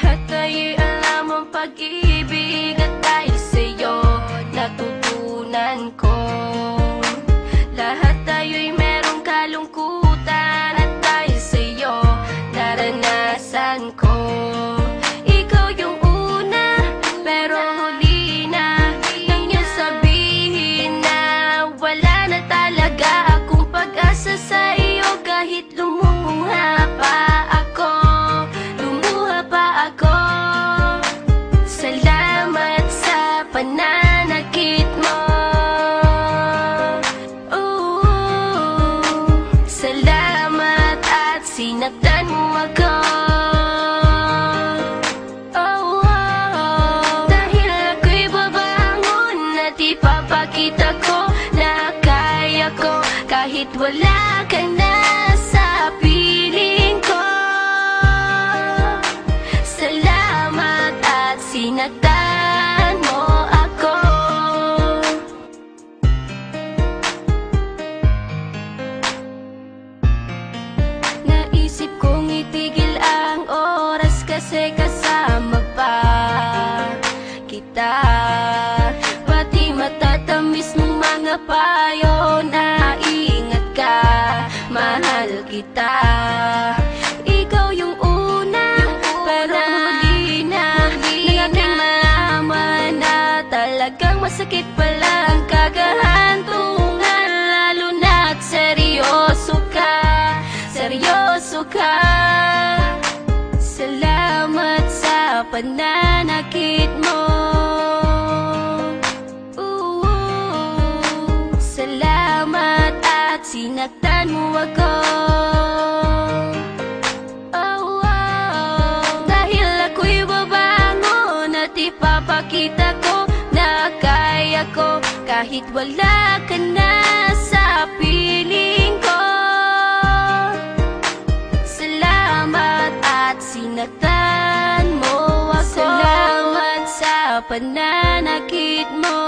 Lahat ay alam ang pag-ibig at dahil sa'yo natutunan ko. Lahat tayo'y merong kalungkutan at dahil sa'yo naranasan ko. Ikaw yung una pero huli na nang iyong sabihin na wala na talaga akong pag-asa sa iyo. Kahit lumuha pa ako, salamat sa pananakit mo. Salamat at sinaktan mo ako. Dahil ako'y babangon at ipapakita ko na kaya ko kahit wala ka na sa piling ko. Salamat at sinaktan mo ako. Naisip kong itigil ang oras kasi kasama pa kita. Pati matatamis mong mga payo na ingat ka, mahal kita. Ikaw yung una pero huli na nang aking malaman na talagang masakit pala ang kagahantungan. Lalo na't seryoso ka, seryoso ka. Salamat sa pananakit mo. Salamat at sinaktan mo ako. Dahil ako'y babangon at ipapakita ko na kaya ko kahit wala ka na sa piling ko. Salamat at sinaktan mo ako. Salamat sa pananakit mo.